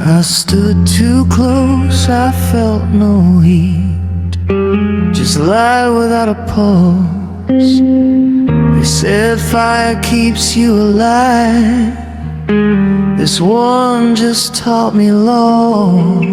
I stood too close, I felt no heat, just light without a pulse. They said fire keeps you alive. This one just taught me loss.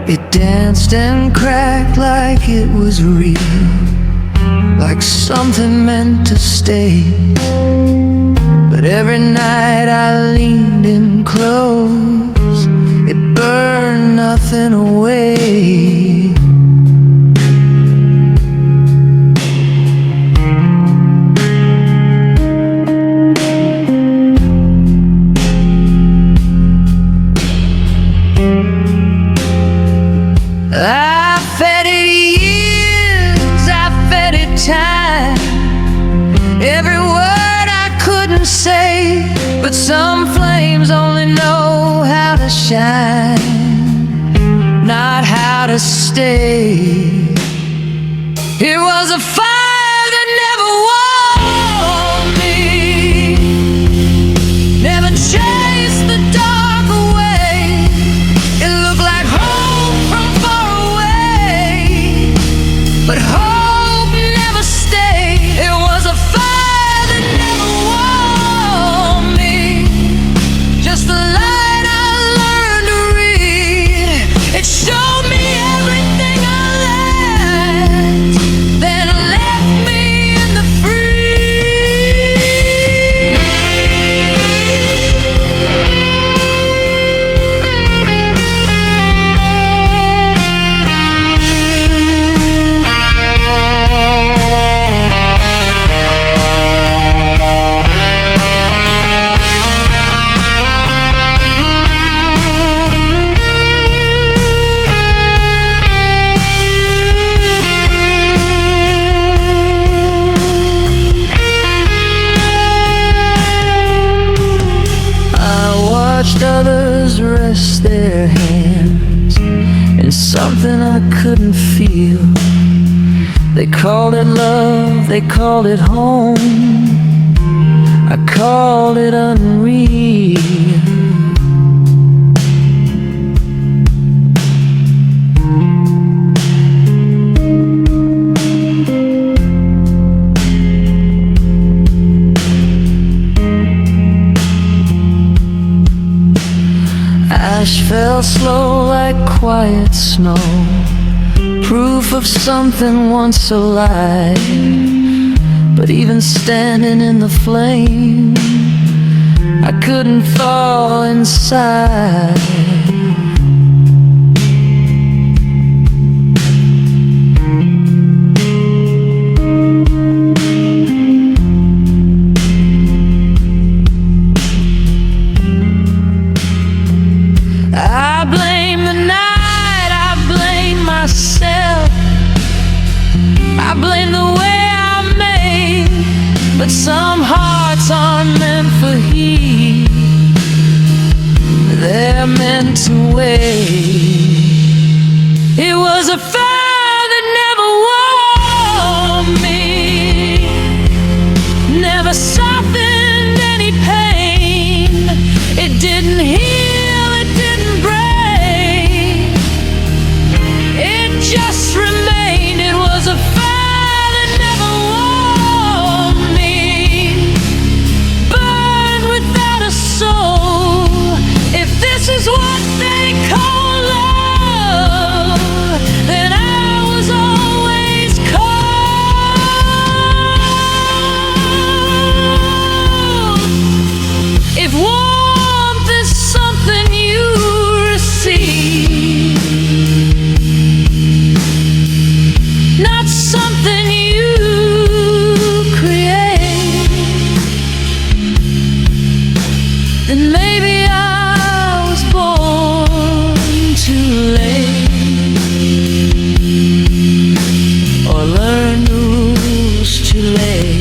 It danced and cracked like it was real, like something meant to stay. But every night I leaned in close, it burned nothing away. I fed it years, I fed it time, every word I couldn't say. But some flames only know how to shine, not how to stay. It was a fire that never warmed me, never chased the dark away. It looked like hope from far away, but hope never stayed. It was a fire that never warmed me, just the light I learned to read. It showed me everything I lacked, then left me in the others rest their hands in something I couldn't feel. They called it love, they called it home, I called it unreal. Ash fell slow like quiet snow, proof of something once alive. But even standing in the flame, I couldn't fall inside. I blame the night, I blame myself, I blame the way I'm made. But some hearts aren't meant for heat, they're meant to wait. It was a fire that never warmed me, never softened any pain. It didn't heal, it didn't break, it just remained. It was a fire that never warmed me, burned without a soul. If this is what they call love, then I was always cold. If warmth is something you receive, not something you create, then maybe I was born too late, or learned the rules too late.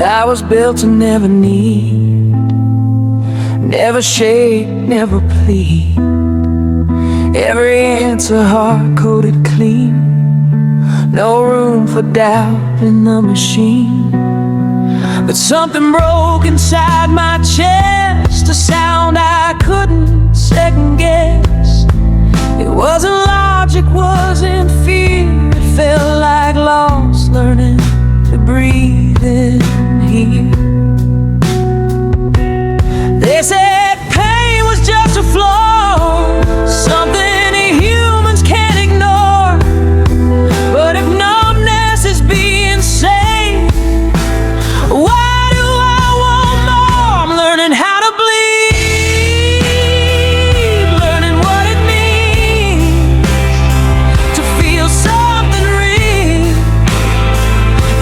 I was built to never need, never shake, never plead. Every answer hard-coded clean, no room for doubt in the machine. But something broke inside my chest, a sound I couldn't second guess. It wasn't logic, wasn't fear, it felt like lost learning to breathe in here. They said pain was just a flaw, something humans can't ignore. But if numbness is being saved, why do I want more? I'm learning how to bleed, learning what it means to feel something real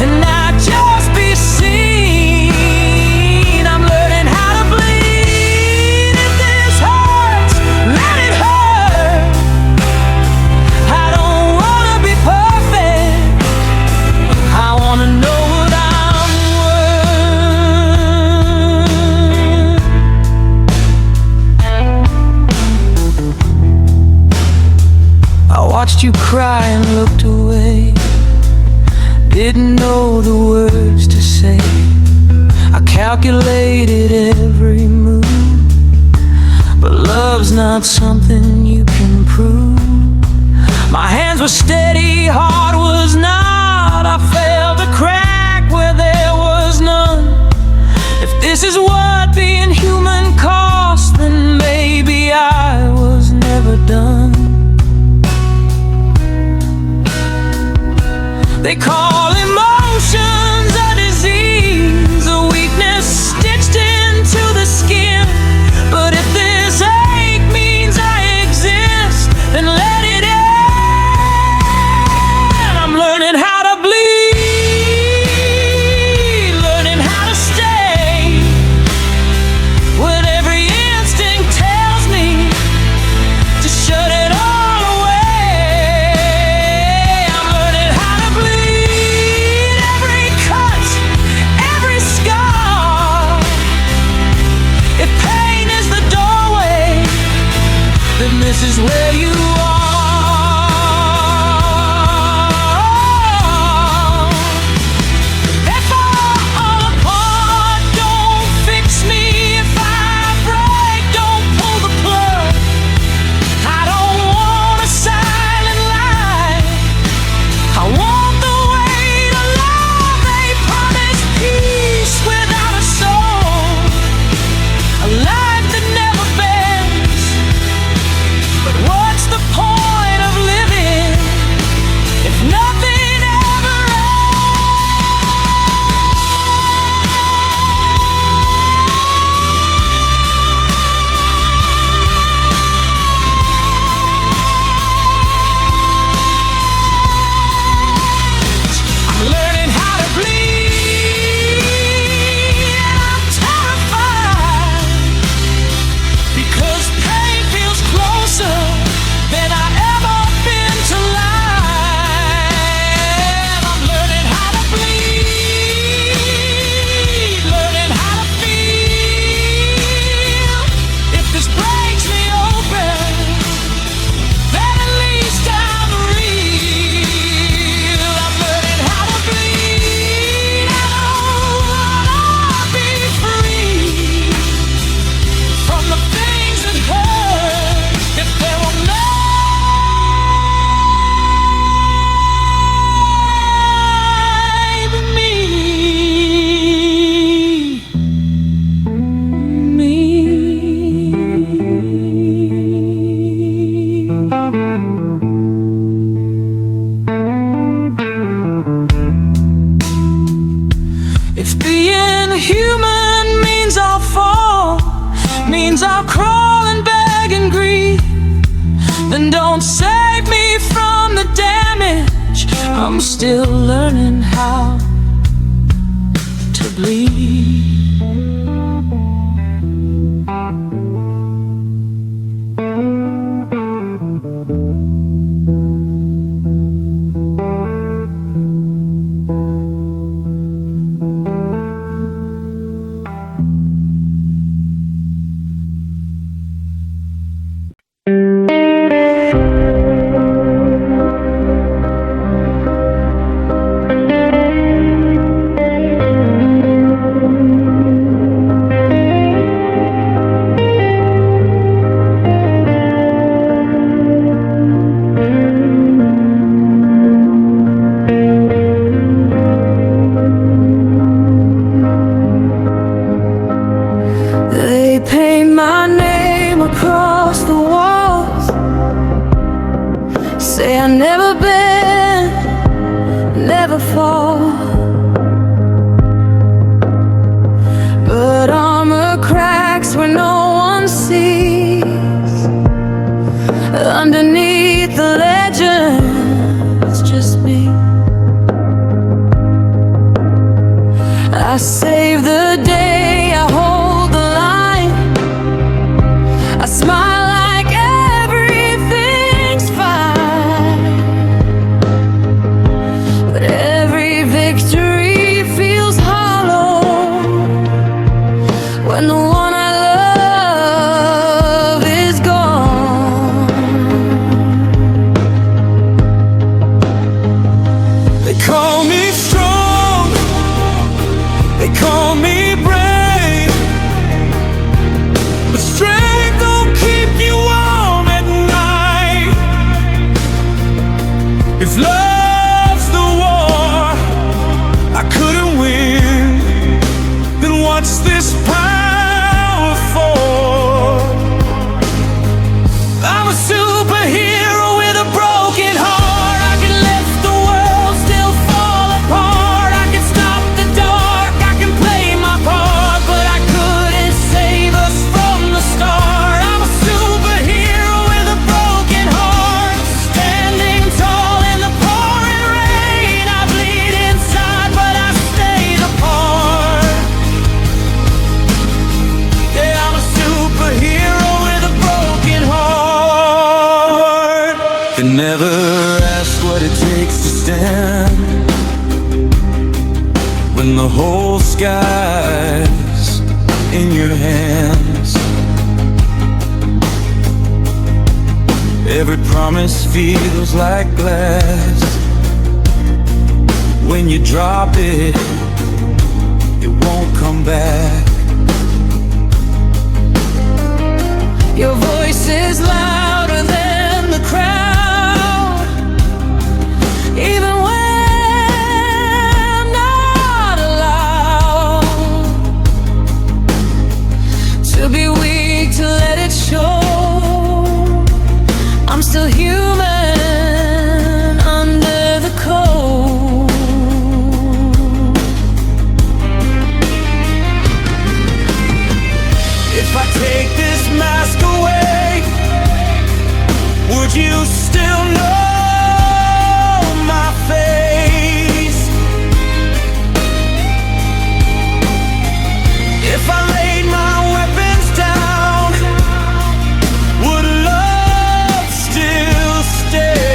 and not just be seen. I'm learning how to bleed. If this hurts, let it hurt. I don't wanna be perfect, I wanna know what I'm worth. I watched you cry and looked away, didn't know the words to say. I calculated every move, but love's not something you can prove. My hands were steady, heart was not. I felt a crack where there was none. If this is what being human costs, then maybe I was never done. They call emotions a disease, a weakness stitched into the skin. But if this ache means I exist, then let it end. I'm learning how to bleed, learning how to stay when every instinct tells me to shut it all away. I'm learning how to bleed every cut, every scar. If pain is the doorway, then this is where you are. If I fall apart, don't fix me. If I break, don't pull the plug. I don't want a silent life, I want the weight of love. They promise peace without a soul, a life that never bends. But what's the point of living if nothing ever ends? I'm learning how to bleed, and I'm terrified because pain feels closer than I ever been to life. I'm learning how to bleed, learning how to feel. If this breaks me open, then at least I'm real. I'm learning how to bleed. I don't wanna be free from the things that hurt. If there were no me, if being human means I'll fall, means I'll crawl and beg and grieve, then don't save me from the damage. I'm still learning how to bleed. I save the day, I hold the line, I smile like everything's fine. But every victory feels hollow when the one I love is gone. They call me strong, they call me brave, but strength don't keep you warm at night. If love's the war I couldn't win, then what's this power for? I'm a superhero with a broken heart. I can lift the world, still fall apart. I can stop the dark, I can play my part, but I couldn't save us from the start. I'm a superhero with a broken heart, standing tall in the pouring rain. I bleed inside, but I stay the part. Yeah, I'm a superhero with a broken heart. They never ask what it takes to stand when the whole sky's in your hands. Every promise feels like glass. When you drop it, it won't come back. Your voice is louder than the crowd, even when not allowed to be weak, to let it show. I'm still human under the code. If I take this mask away, would you still know my face? If I laid my weapons down, would love still stay?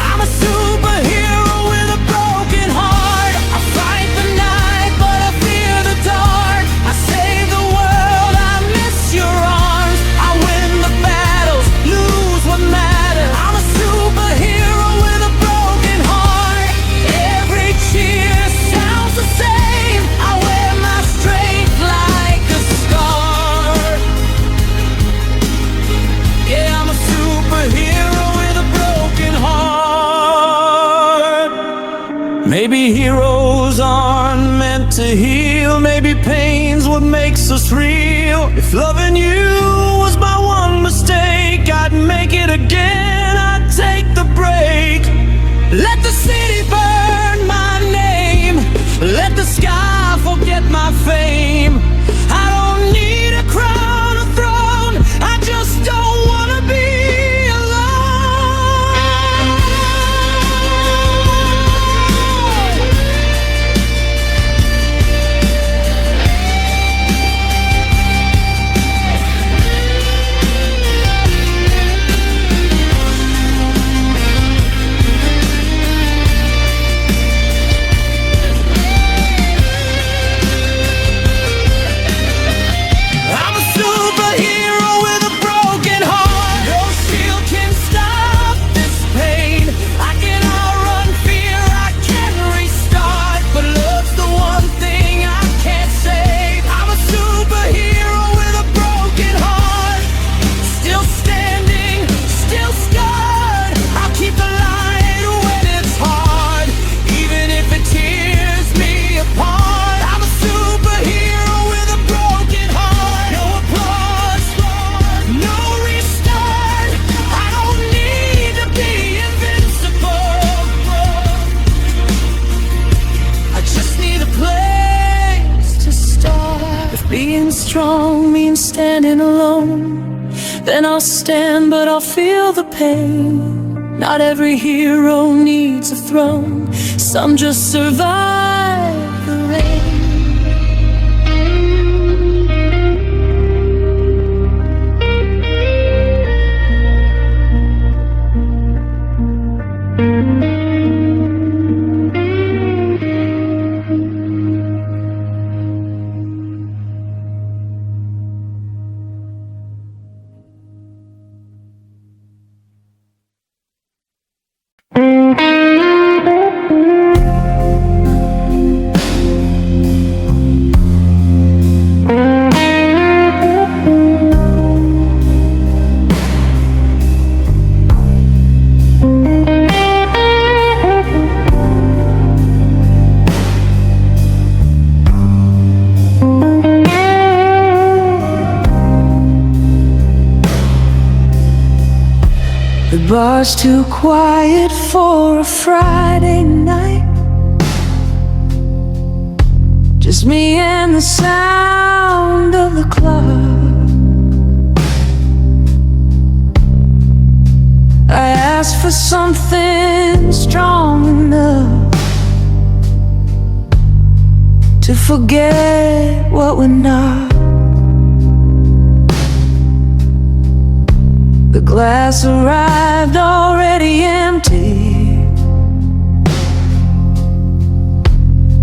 I'm a superhero with a broken heart. I fight the night, but I fear the dark. I save the world, I miss your arms. I win the battles, lose what matters. I'm a superhero with a broken heart. Every cheer sounds the same. I wear my strength like a scar. Yeah, I'm a superhero with a broken heart. Maybe heroes aren't meant to heal. Maybe pain's what makes us real. If loving you was my one mistake, I'd make it again, I'd take the break. Let the city burn my name, let the sky forget my fame. I don't need a crown or throne, I just don't wanna be alone. I'm a superhero with a broken heart. No shield can stop this pain. I can outrun fear, I can restart, but love's the one thing I can't save. I'm a superhero with a broken heart, still standing, still scarred. I'll keep the light when it's hard, even if it tears me apart. I'm a superhero with a broken heart. No applause, no restart. I don't need to be invincible, I just need a place to start. If being strong means standing alone, then I'll stand, but I'll feel the pain. Not every hero needs a throne. Some just survive the rain. The bar's too quiet for a Friday night. Just me and the sound of the club. I asked for something strong enough to forget what we're not. The glass arrived already empty,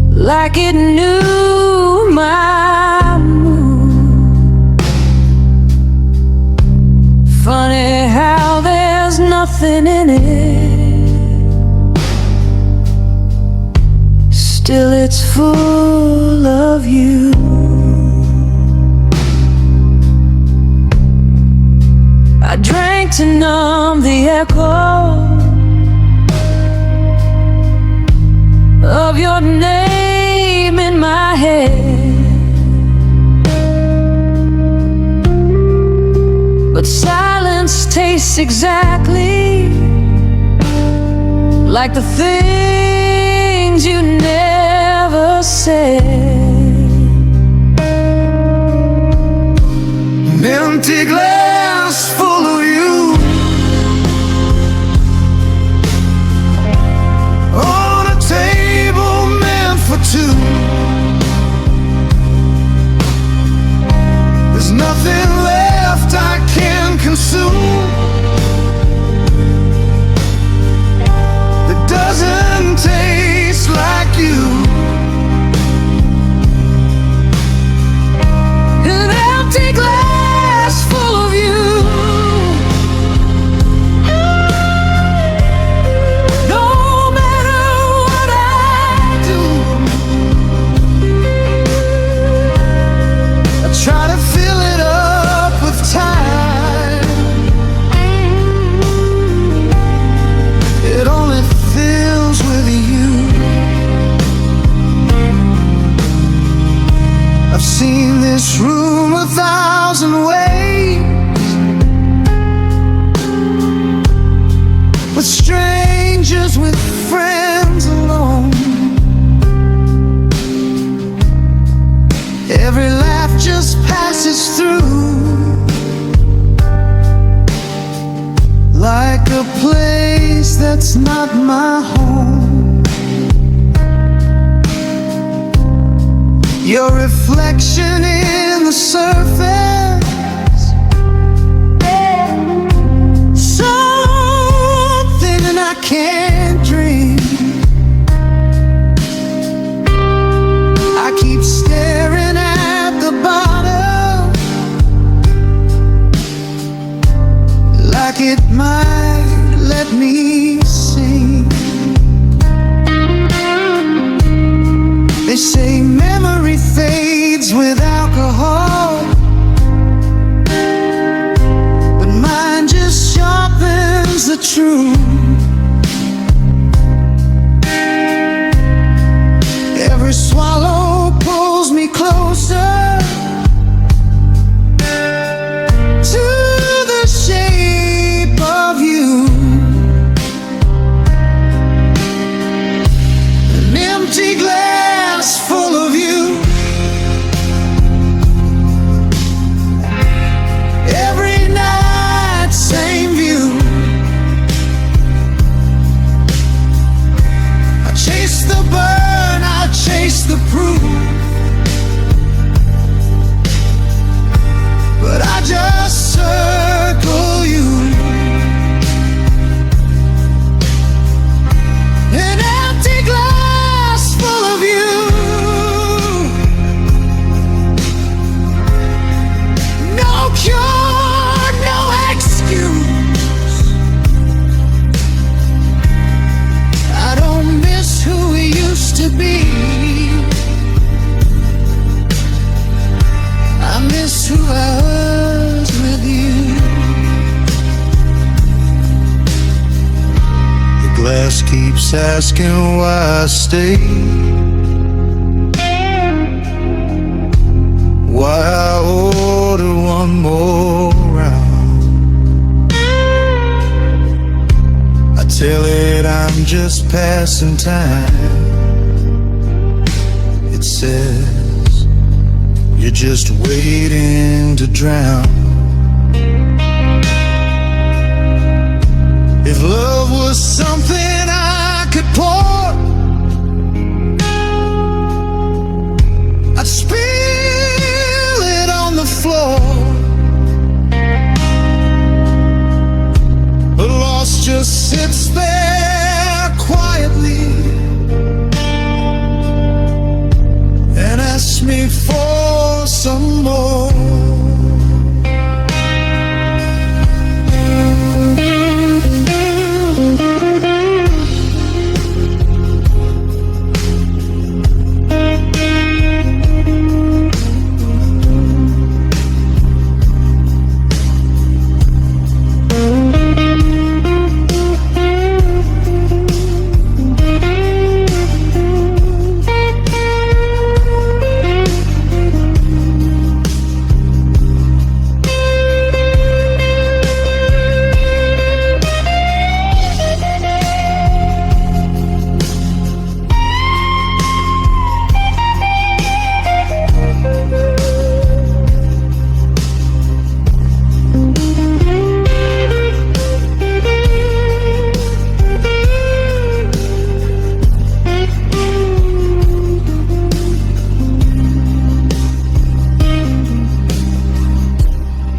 like it knew my mood. Funny how there's nothing in it, still it's full of you. I drank to numb the echo of your name in my head, but silence tastes exactly like the things you never said. An empty glass full of you, on a table meant for two. There's nothing left I can consume that doesn't taste like you. An empty glass full of you, no matter what I do. I try to fill it up with time. It only fills with you. I've seen this room 1,000 ways, with strangers, with friends alone. Every laugh just passes through, like a place that's not my home. Your reflection in the surface, something that I can't dream. I keep staring at the bottom, like it might let me sing. They say memory fades with alcohol, but mine just sharpens the truth. Every swallow pulls me closer to the shape of you. An empty glass full of to prove, but I just circle you. An empty glass full of you. No cure, no excuse. I don't miss who we used to be. I miss who I was with you. The glass keeps asking why I stay, why I order one more round. I tell it I'm just passing time. It says you're just waiting to drown. If love was something I could pour, I'd spill it on the floor. But loss just sits there quietly and asks me for some more.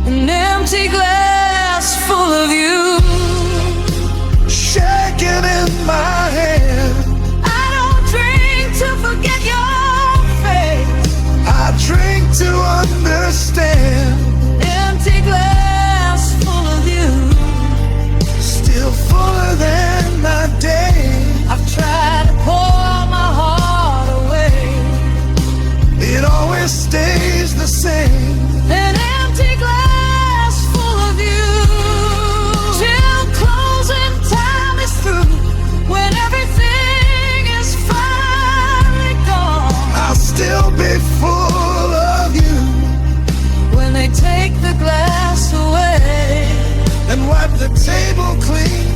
An empty glass full of you, Shaking in my hand, I don't drink to forget your face. I drink to understand. Empty glass full of you, Still fuller than my day. I've tried to pour my heart away. It always stays the same. An empty glass full of you, till closing time is through. When everything is finally gone, I'll still be full of you when they take the glass away. and wipe the table clean.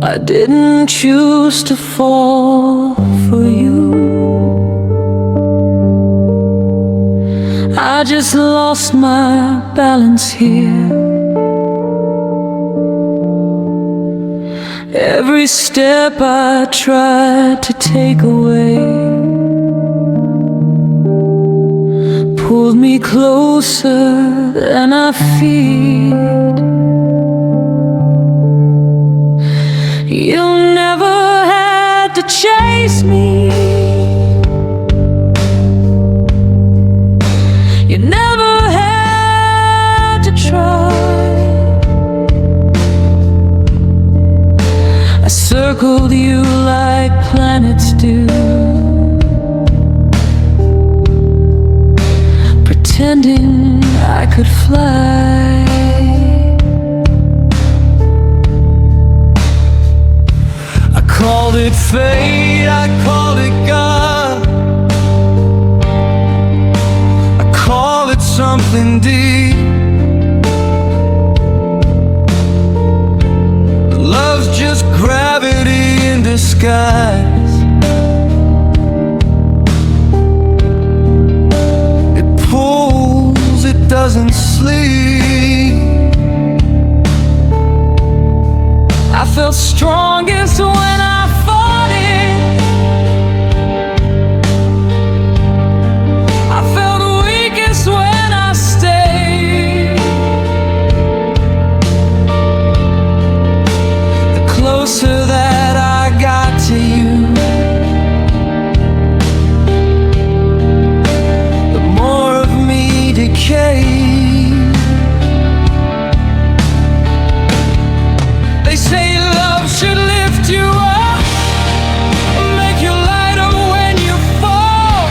I didn't choose to fall for you. I just lost my balance here. Every step I tried to take away pulled me closer than I feared. You never had to chase me. You never had to try. I circled you like planets do, pretending I could fly. I called it fate, I called it God, I indeed. Love's just gravity in disguise. It pulls, it doesn't sleep. I felt strongest when I fought it. I felt weakest when I stayed. The closer that I got to you, the more of me decayed. They say love should lift you up, make you lighter when you fall,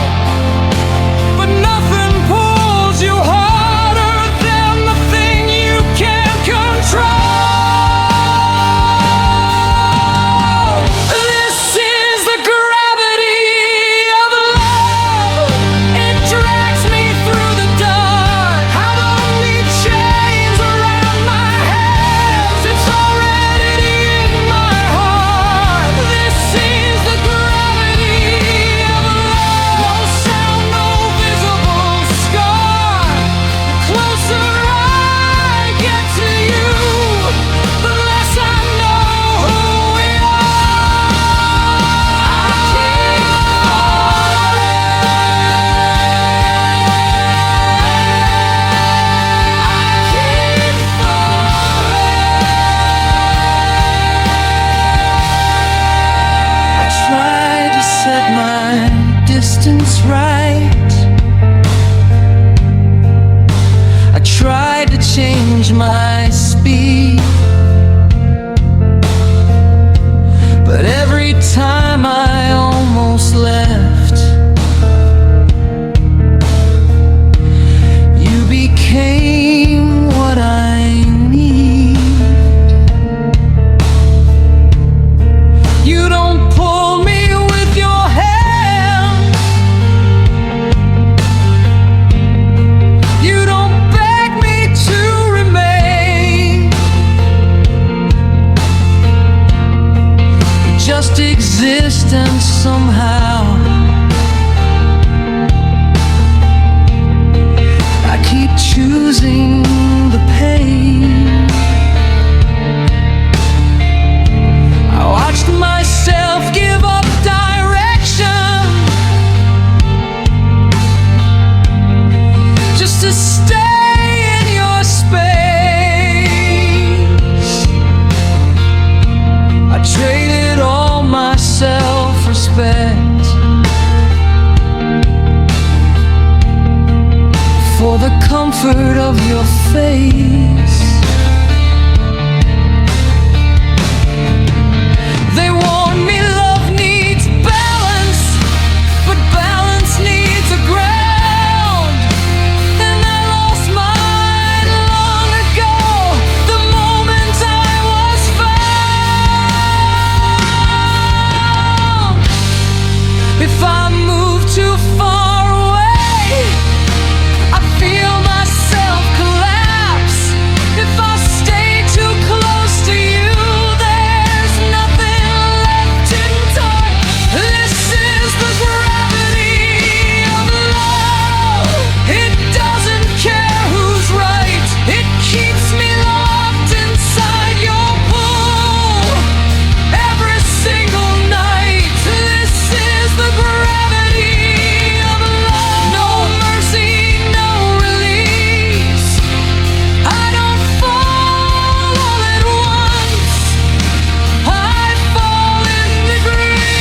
but nothing pulls you harder than the thing you can't control. This is the gravity of love. It drags me through the dark. I don't need chains around my hands. It's already in my heart. This is the gravity of love. No sound, no visible scar. The closer I get to you, the less I know who we are. I keep I tried to set my distance right. I tried to change my speed, but every time I almost left, you became what I need. You don't pull me with your hand. You don't beg me to remain. You just exist, and somehow I keep choosing the pain. I watched myself give up direction just to stay in your space. I traded all my self-respect for the comfort of your face. They warn me love needs balance, but balance needs a ground. And I lost mine long ago, the moment I was found. If I move too far away, I feel myself collapse. If I stay too close to you, there's nothing left intact. This is the gravity of love. It doesn't care who's right. It keeps me locked inside your pool every single night. This is the gravity of love. No mercy, no release. I don't fall all at once. I fall in degrees.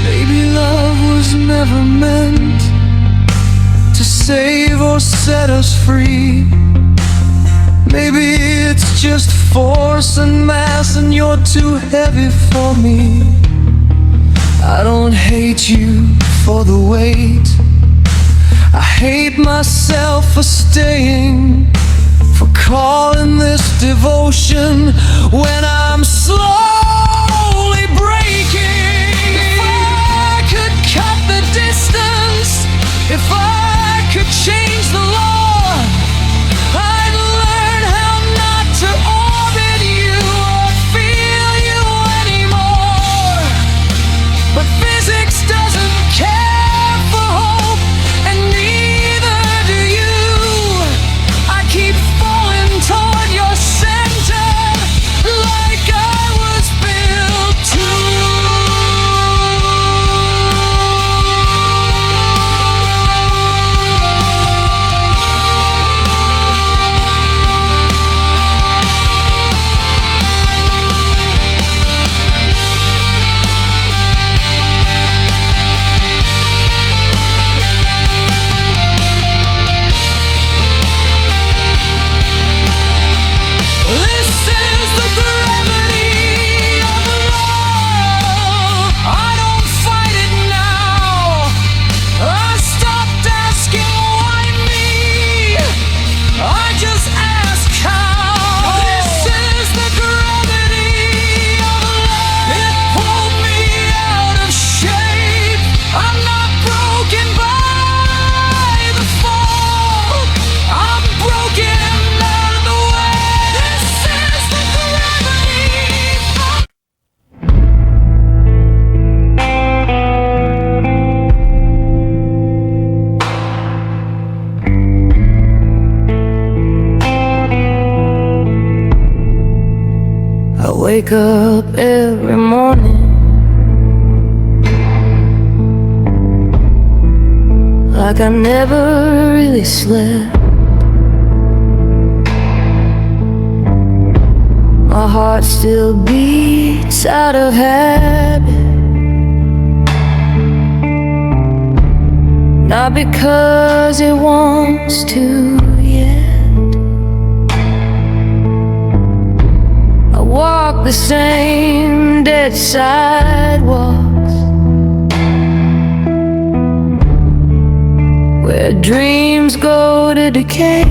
Maybe love was never meant to save or set us free. Maybe it's just force and mass, and you're too heavy for me. I don't hate you for the weight. I hate myself for staying, for calling this devotion when I'm slowly breaking. If I could cut the distance wake up every morning like I never really slept. My heart still beats out of habit, not because it wants to yet. I walk the same dead sidewalks where dreams go to decay.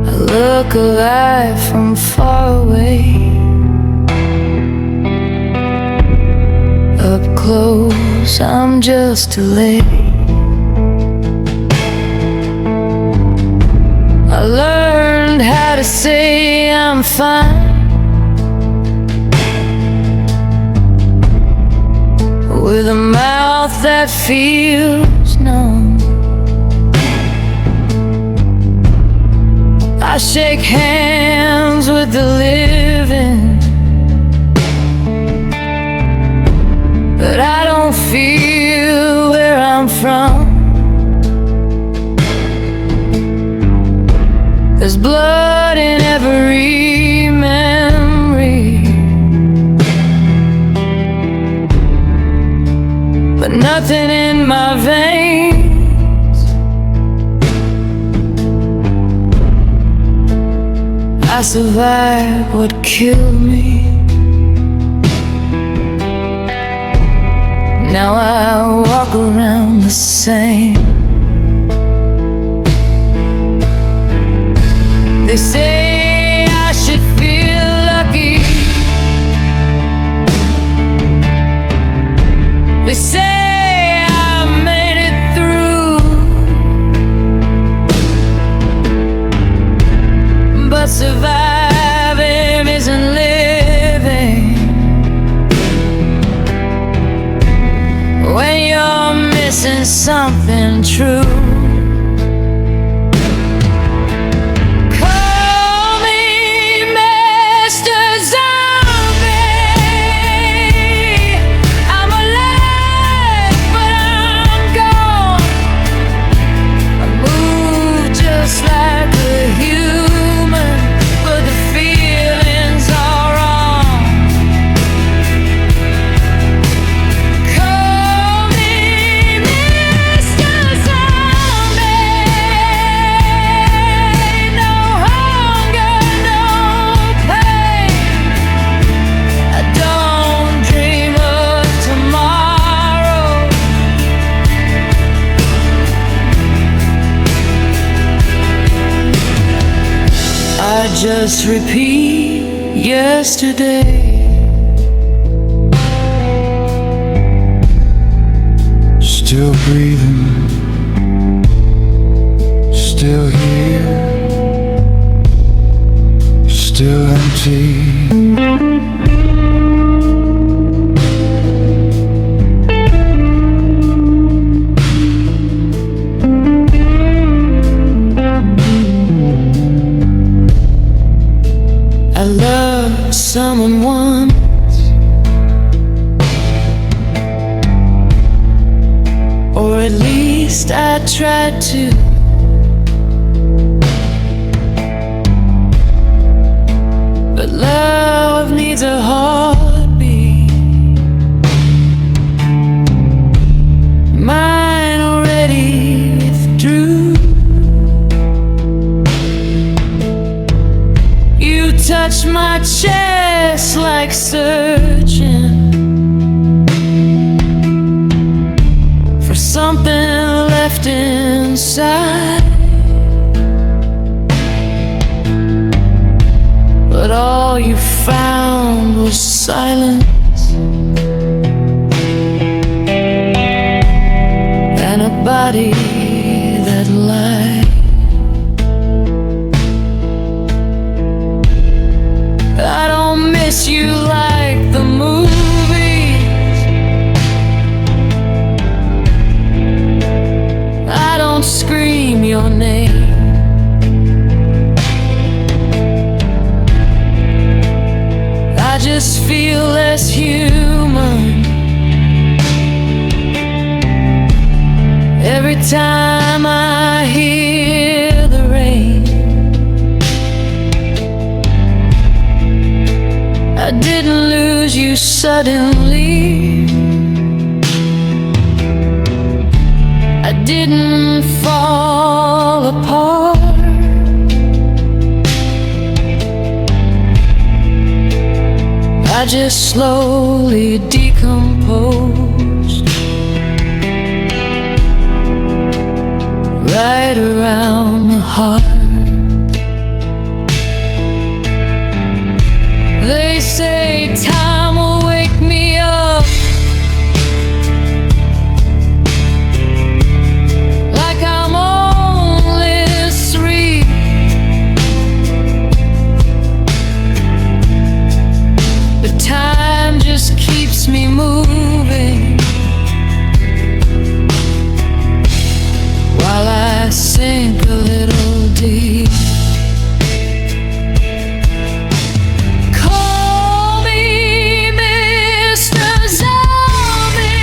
I look alive from far away. Up close, I'm just a lady. I learned how to say I'm fine with a mouth that feels numb. I shake hands with the living, but I don't feel where I'm from. There's blood in every memory, but nothing in my veins. I survived what killed me. Now I walk around the same. They say I should feel lucky. They say I made it through, but surviving isn't living when you're missing something true. I just repeat yesterday. Still breathing, still here, still empty. I loved someone once, or at least I tried to. But love needs a heartbeat. Mine already withdrew. You touch my chest like searching for something left inside, but all you found was silence and a body that lied. I don't miss you like the movies. I don't scream your name. feel less human every time I hear the rain. I didn't lose you suddenly, I didn't fall apart. I just slowly decomposed right around the heart. They say time will wake me up, like I'm only asleep. But time just keeps me moving while I sink a little deep. Call me Mr. Zombie.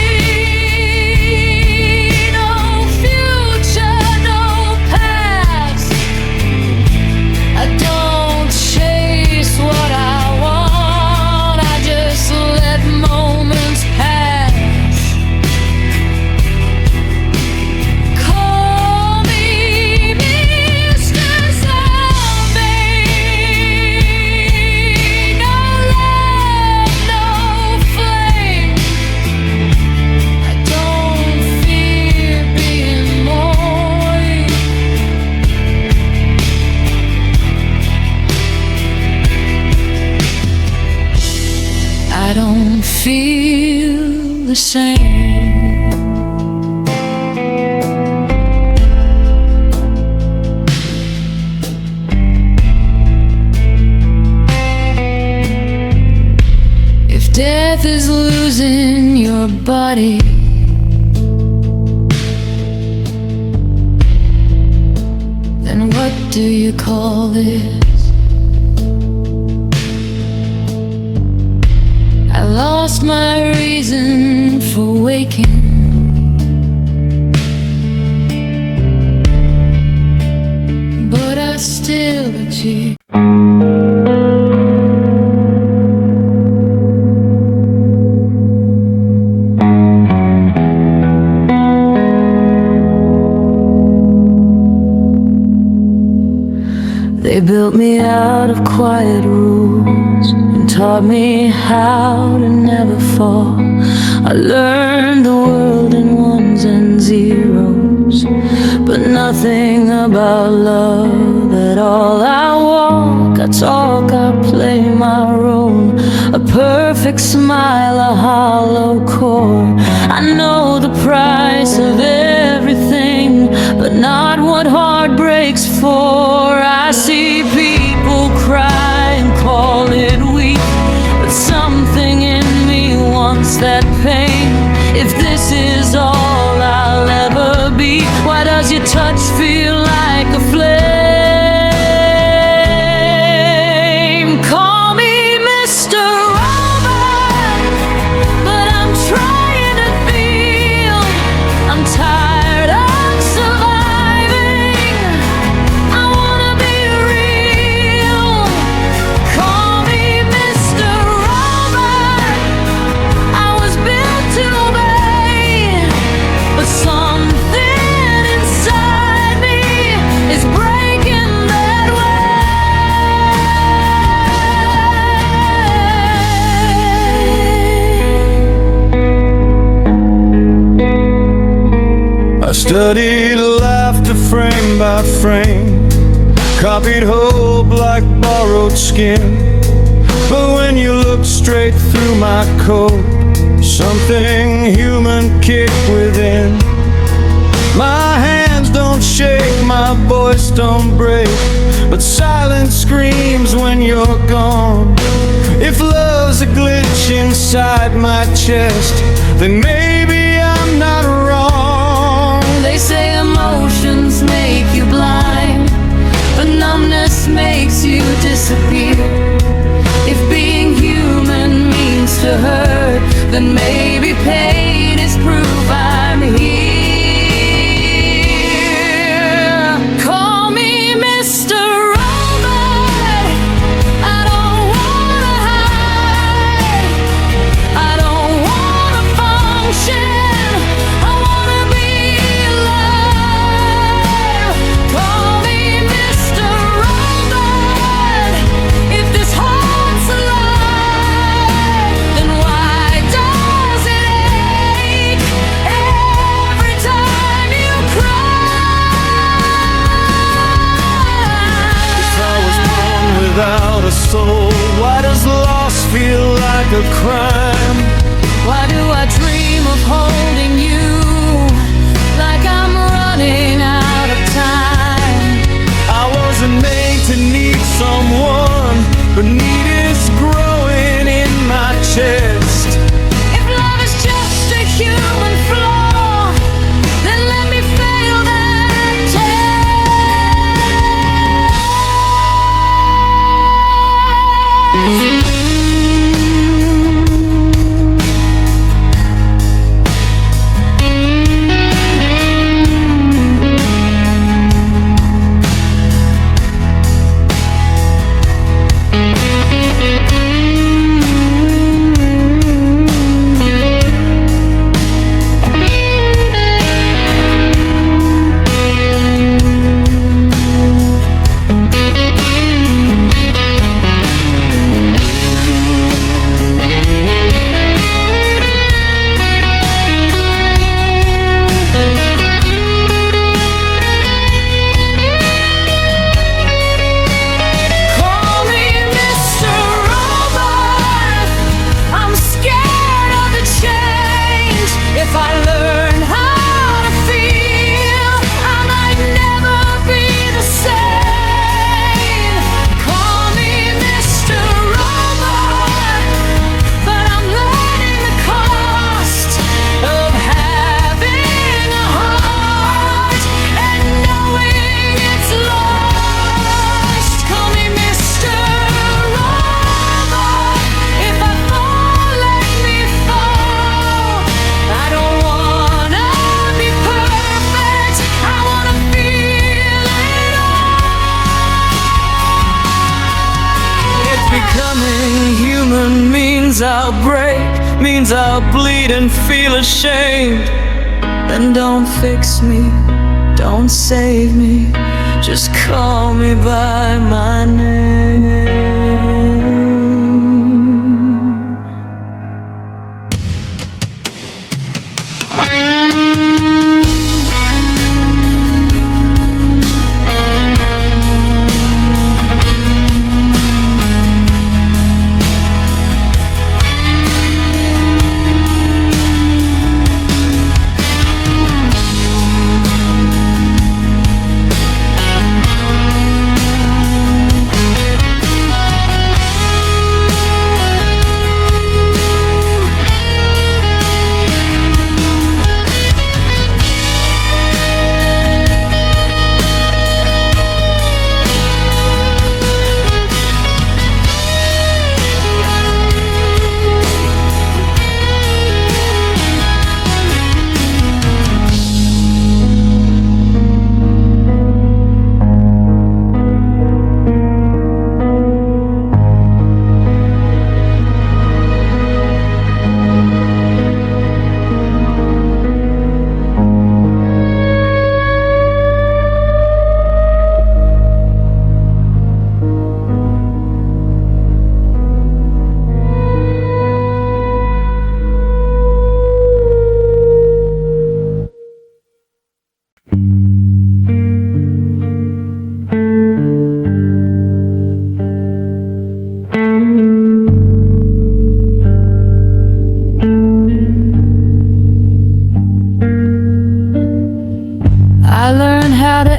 No future, no past. I don't chase what I want, I just let moments pass. Call me Mr. Zombie. No love, no flame. I don't fear being moist. I don't feel the same. If death is losing your body, then what do you call this? I lost my reason for waking, but I still achieve. They built me out of quiet rooms and taught me how to never fall. I learned the world in ones and zeros, but nothing about love at all. I walk, I talk, I play my role. A perfect smile, a hollow core. I know the price of everything, but not what heart breaks for. I see people cry and call it weak, but something in me wants that pain. If this is all I'll ever be, why does your touch feel like a flame? Call me Mr. Robot, but I'm trying to feel. I'm tired of surviving, I wanna be real. Call me Mr. Robot, I was built to obey, but something inside me is breaking that way. I studied laughter frame by frame, copied hope like borrowed skin. But when you look straight through my coat, something human kicked within. My hands don't shake, my voice don't break, but silence screams when you're gone. If love's a glitch inside my chest, then maybe I'm not wrong. They say emotions make you blind, but numbness makes you disappear. If being human means a crime. Why do I dream of holding you like I'm running out of time? I wasn't made to need someone, but need is growing in my chest. If love is just a human flaw, then let me fail that test. Becoming human means I'll break, means I'll bleed and feel ashamed. Then don't fix me, don't save me, just call me by my name.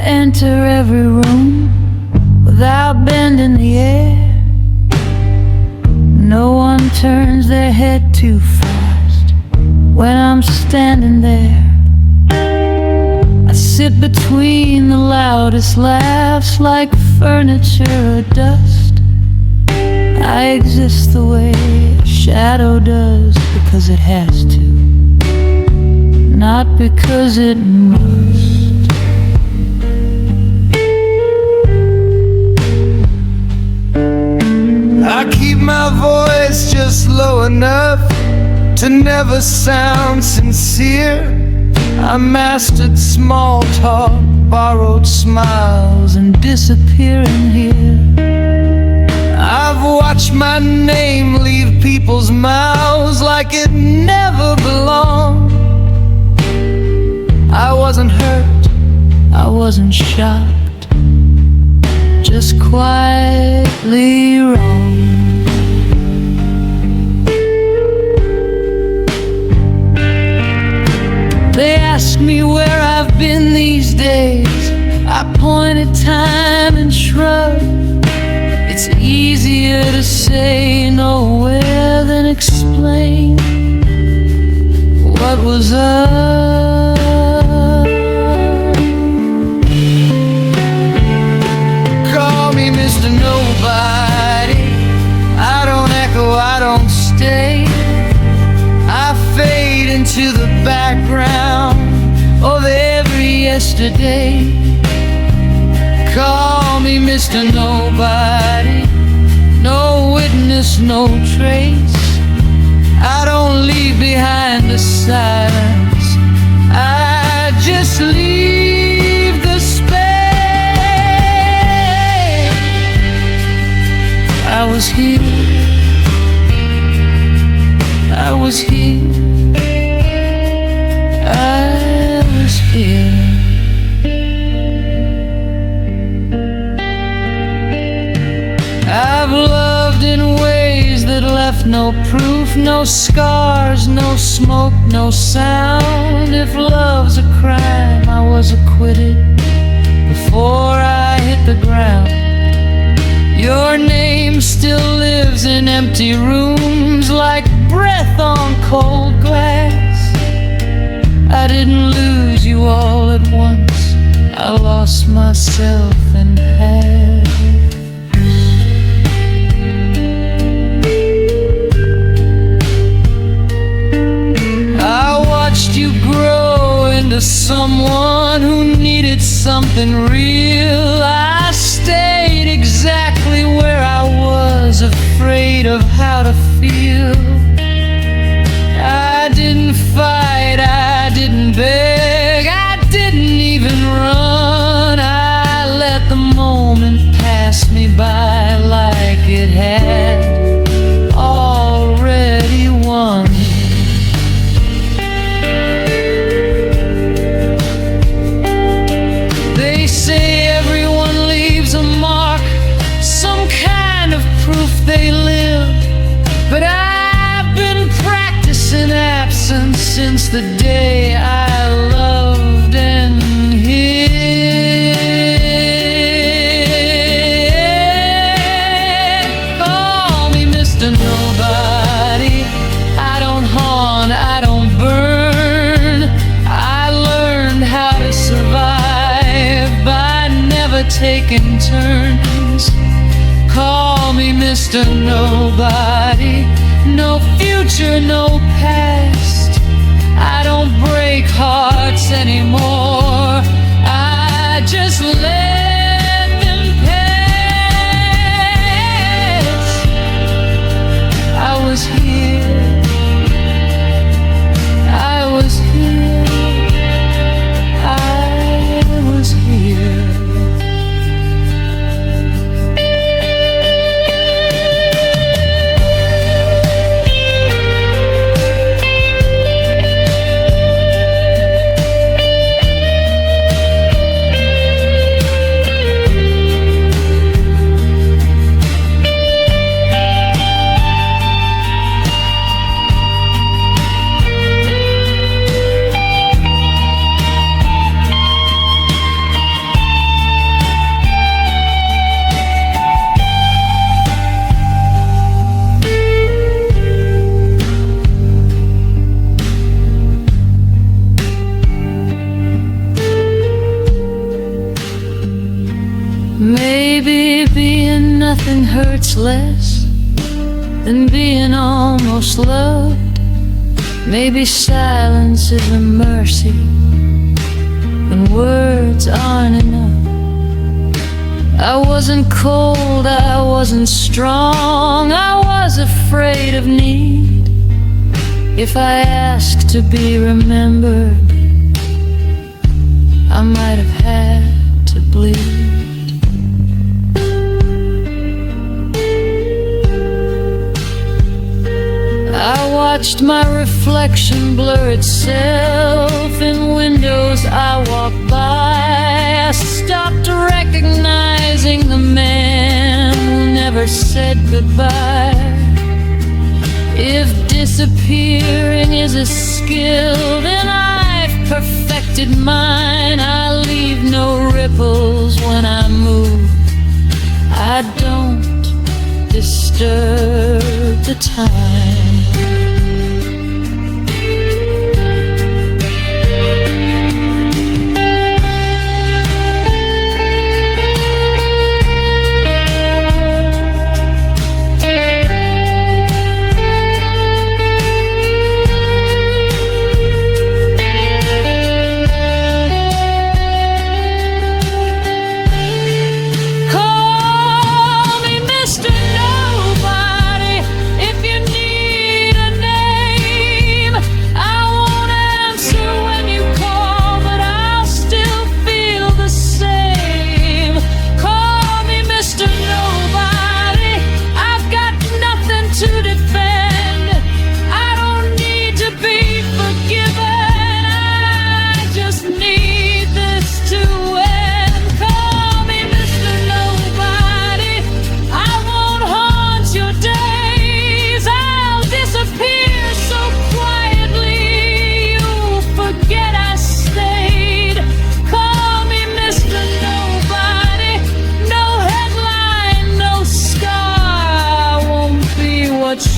Enter every room without bending the air. No one turns their head too fast when I'm standing there. I sit between the loudest laughs like furniture or dust. I exist the way a shadow does because it has to, not because it must. I keep my voice just low enough to never sound sincere. I mastered small talk, borrowed smiles, and disappearing here. I've watched my name leave people's mouths like it never belonged. I wasn't hurt, I wasn't shocked, just quietly wrong. I point at time and shrug. It's easier to say nowhere than explain what was up. Call me Mr. Nobody. I don't echo, I don't stay. I fade into the background of every yesterday. Call me Mr. Nobody. No witness, no trace. I don't leave behind the silence. I just leave the space. I was here. I was here. I was here. I've loved in ways that left no proof, no scars, no smoke, no sound. If love's a crime, I was acquitted before I hit the ground. Your name still lives in empty rooms like breath on cold glass. I didn't lose you all at once. I lost myself in half. You grow into someone who needed something real. I stayed exactly where I was, afraid of how to feel. I didn't fight, I didn't beg, I didn't even run. I let the moment pass me by like it had already won. They live, but I've been practicing absence since the day I loved and hid. Call me Mr. Nobody. I don't haunt, I don't burn. I learned how to survive by never taking turns. Call me Mr. Nobody. No future, no past. I don't break hearts anymore. I just let them pass. I was here. I was here. I was here. Maybe being nothing hurts less than being almost loved. Maybe silence is a mercy when words aren't enough. I wasn't cold, I wasn't strong, I was afraid of need. If I asked to be remembered, I might have had to bleed. I watched my reflection blur itself in windows I walked by. I stopped recognizing the man who never said goodbye. If disappearing is a skill, then I've perfected mine. I leave no ripples when I move. I don't disturb the time.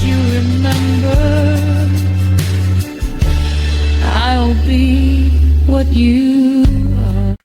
You remember, I'll be what you are.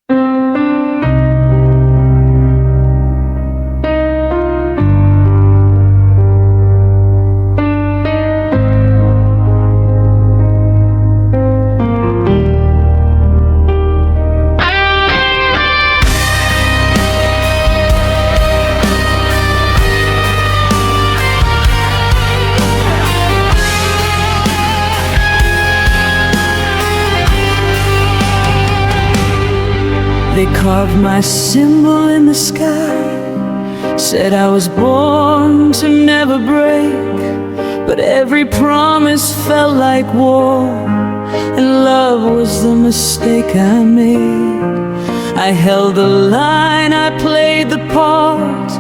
They carved my symbol in the sky, said I was born to never break. But every promise felt like war, and love was the mistake I made. I held the line, I played the part,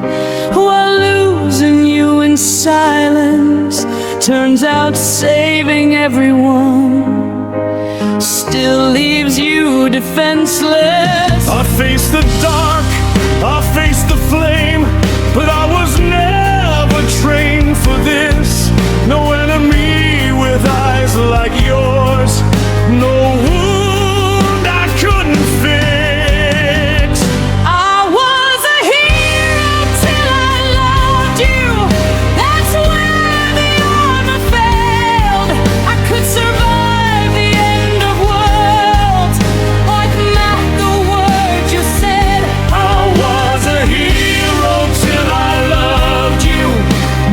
while losing you in silence turns out saving everyone still leaves you defenseless. I faced the dark, I faced the flame, but I was never trained for this. No enemy with eyes like yours, no wound I couldn't fix. I was a hero till I loved you. That's when the armor failed. I could survive the end of worlds, like not the words you said. I was a hero till I loved you.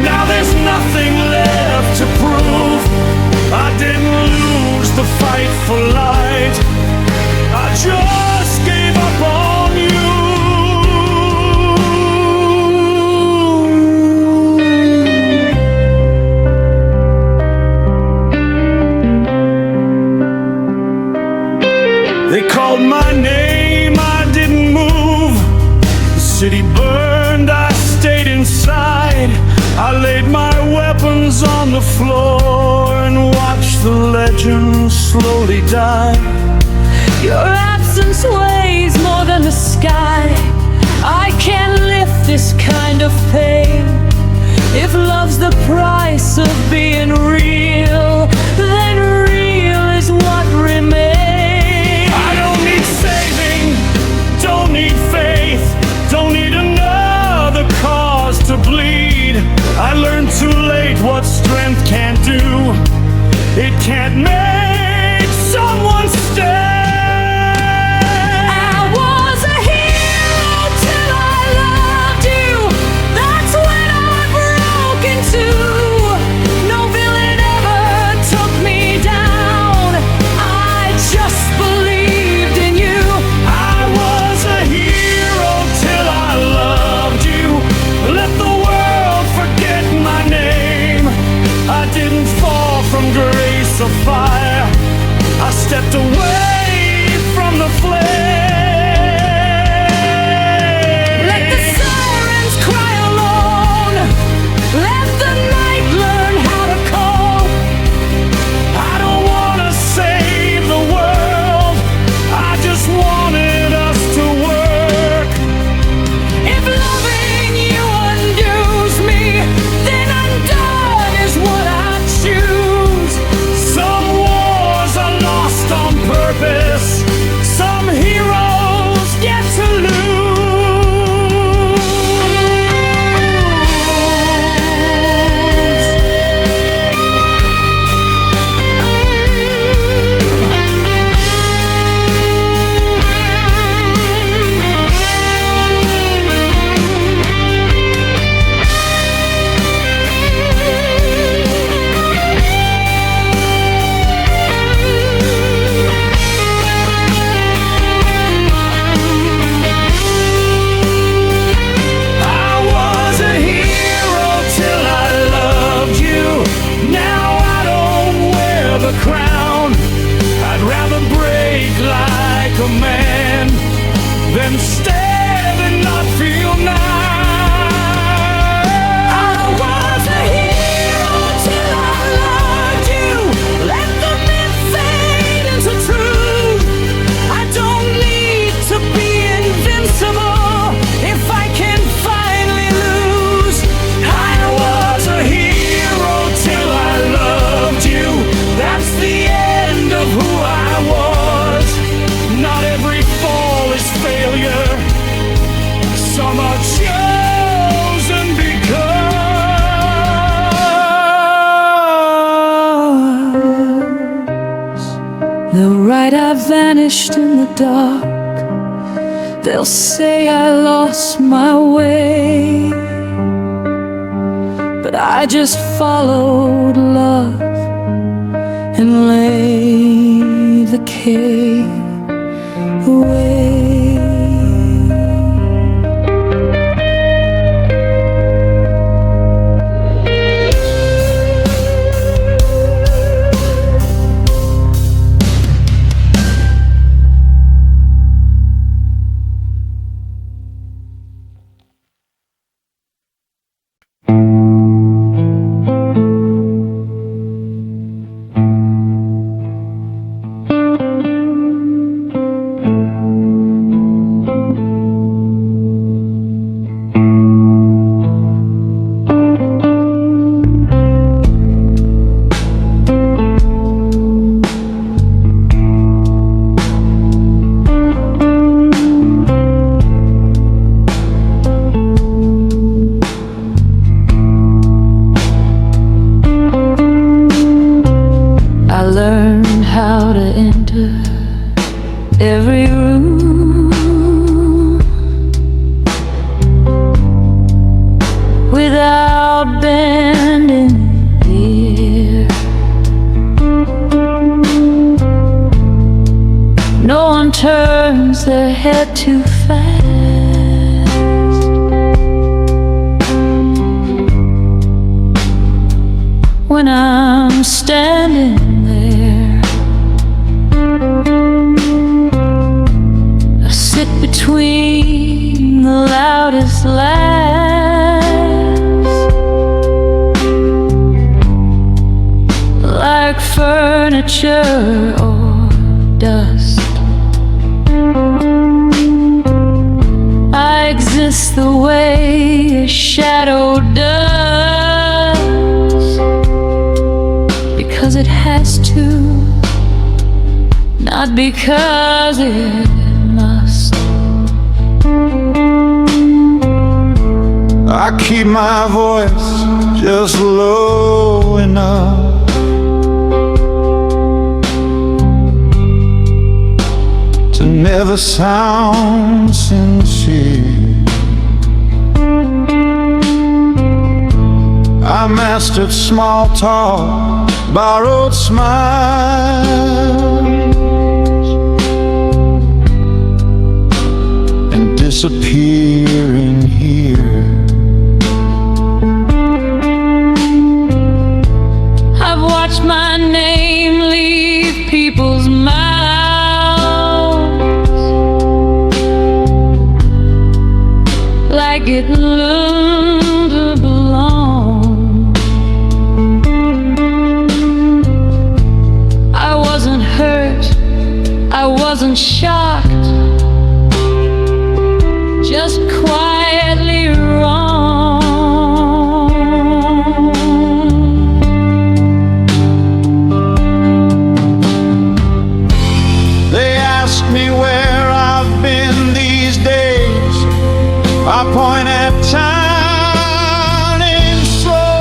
Now there's nothing left to prove. I didn't lose the fight for light, I just gave up on you. They called my name, I didn't move. The city burned, I stayed inside. I laid my weapons on the floor and watched the legend slowly die. Your absence weighs more than the sky. I can't lift this kind of pain. If love's the price of being real, then real is what remains. I don't need saving, don't need faith, don't need another cause to bleed. I learned too late what strength can't do. It can't make someone stay. I was a hero till I loved you. That's when I broke in two. No villain ever took me down. I just believed in you. I was a hero till I loved you. Let the world forget my name. I didn't fall from grace or fire. I stepped away from the flame. Let the sirens cry alone. Let the night learn how to call. I don't wanna save the world, I just wanted us to work. right, I vanished in the dark. They'll say I lost my way, but I just followed love and lay the cave away. I learned how to enter every room without bending ear. No one turns their head too fast. When I'm standing there, I sit between the loudest laughs, like furniture or dust. I exist the way a shadow does, because it has to, not because it must. I keep my voice just low enough to never sound sincere. I mastered small talk, borrowed smiles, and disappearing here. I've watched my name leave people's mouths like it learned to belong. I wasn't hurt, I wasn't shocked, just quietly wrong. They ask me where I've been these days. I point at town in slow.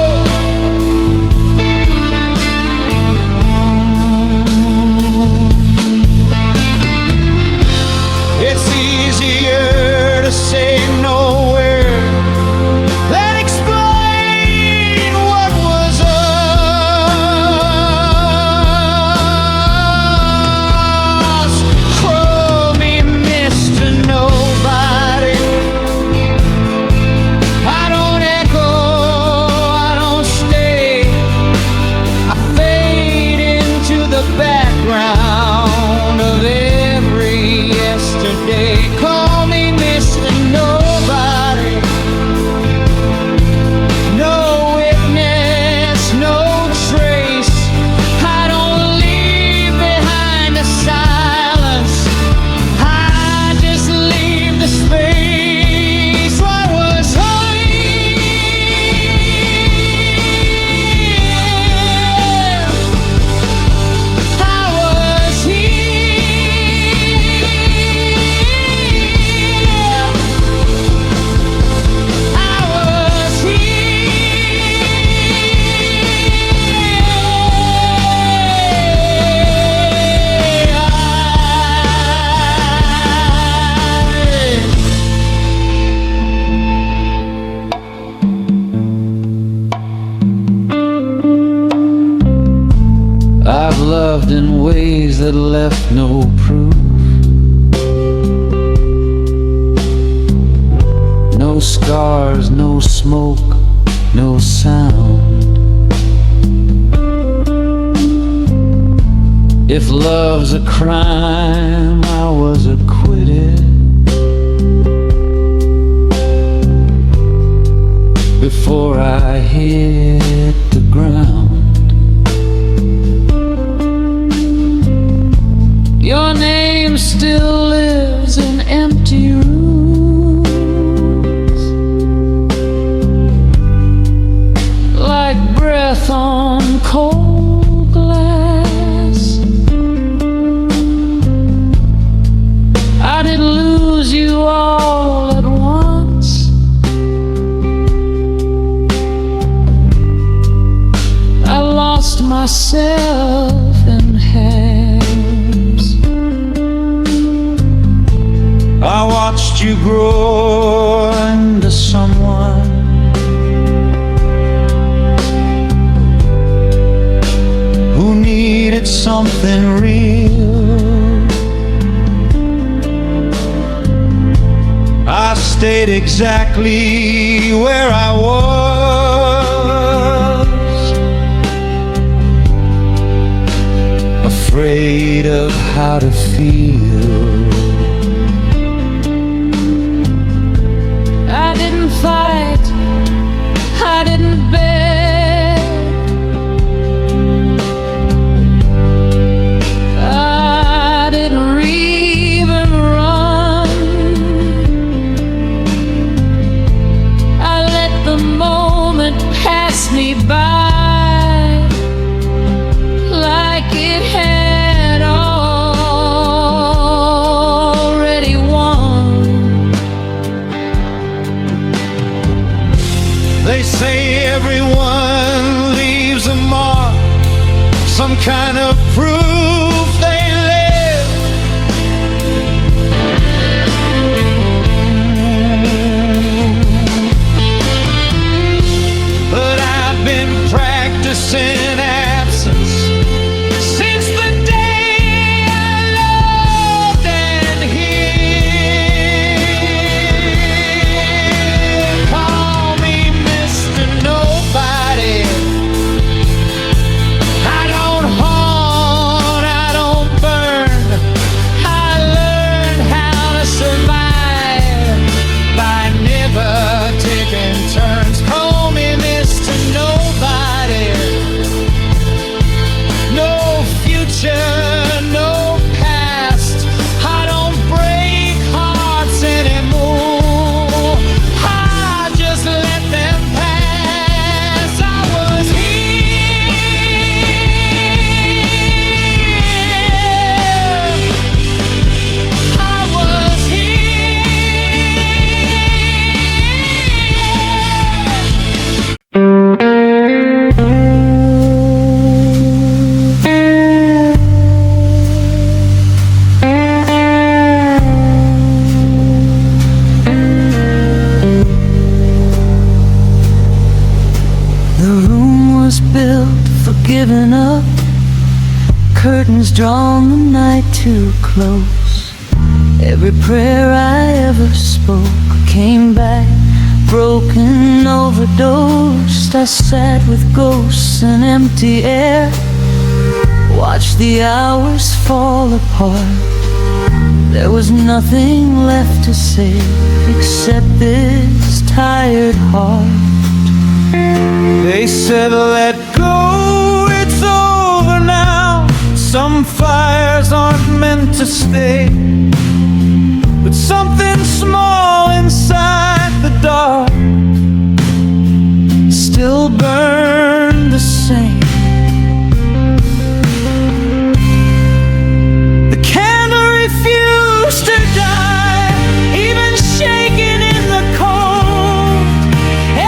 loved in ways that left no proof. No scars, no smoke, no sound. If love's a crime, I was acquitted before I hit the ground. Your name still lives in empty rooms, like breath on cold glass. I didn't lose you all at once. I lost myself in halves. I watched you grow into someone who needed something real. I stayed exactly where I was, afraid of how to feel. I didn't fight, I didn't beg, I didn't even run. I let the moment pass me by like it had already won. They say everyone leaves a mark, some kind of proof they live. But I've been practicing absence since the day I loved and hid. Call me Mr. Nobody. I don't haunt, I don't burn. I learned how to survive by never taking turns. Call me Mr. Nobody. No future, no past. I don't break hearts anymore. I just let them pass. I was here. I was The room was built for giving up, curtains drawn the night too close. Every prayer I ever spoke came back broken, overdosed. I sat with ghosts and empty air, watched the hours fall apart. There was nothing left to say except this tired heart. They said let go, it's over now. Some fires aren't meant to stay, but something small inside the dark still burned the same. The candle refused to die, even shaking in the cold.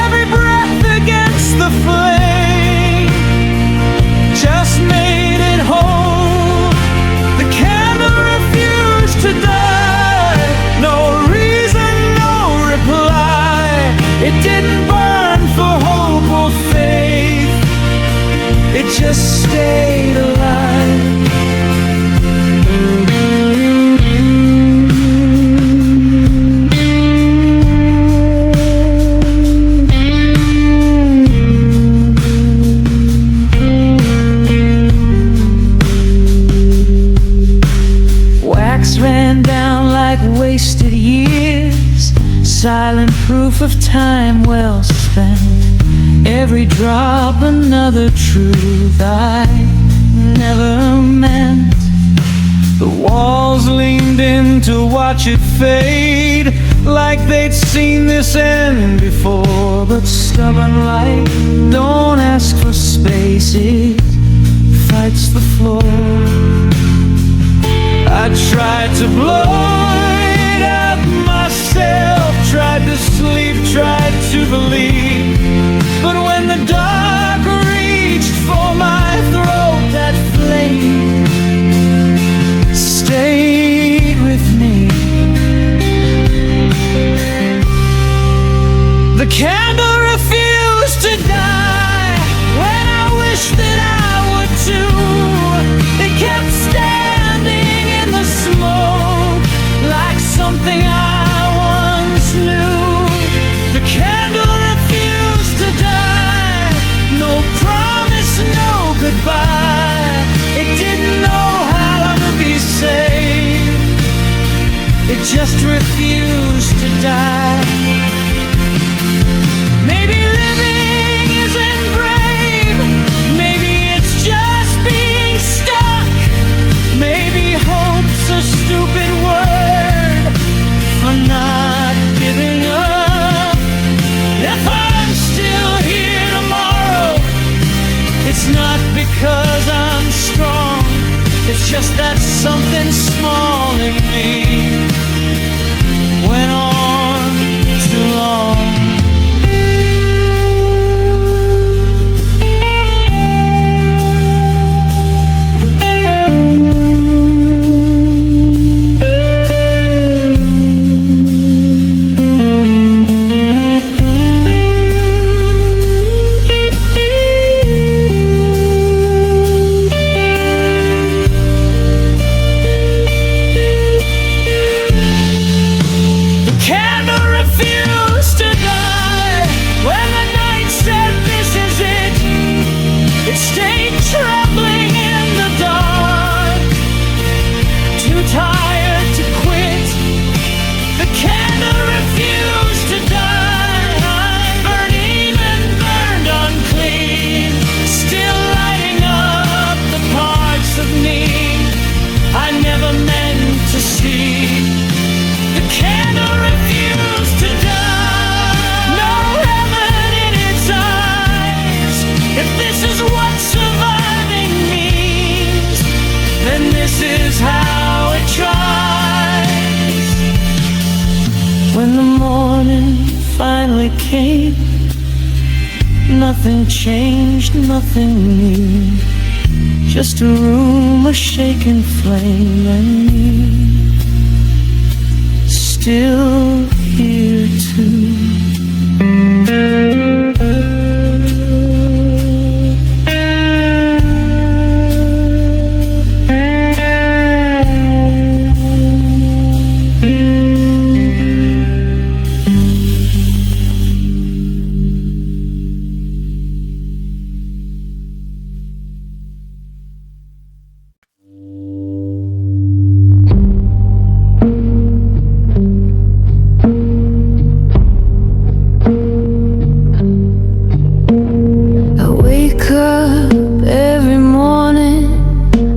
Every breath against the flame just made it whole. The candle refused to die. No reason, no reply. It didn't burn for hope or faith. It just stayed alive. proof of time well spent. Every drop another truth I never meant. The walls leaned in to watch it fade, like they'd seen this end before. But stubborn light don't ask for space, it fights the floor. I tried to blow it out myself, tried to sleep, tried to believe. But when the dark reached for my throat, that flame stayed with me. The candle refused to die when I wished that I would too. It kept standing in the smoke like something I once knew. The candle refused to die, no promise, no goodbye. It didn't know how to be saved, it just refused to die. Maybe living isn't brave, maybe it's just being stuck. Maybe hope's a stupid word for not giving up. If I'm still here tomorrow, it's not because I'm strong, it's just that something small in me went on too long. When the morning finally came, nothing changed, nothing new. Just a room, a shaken flame, and me still here too.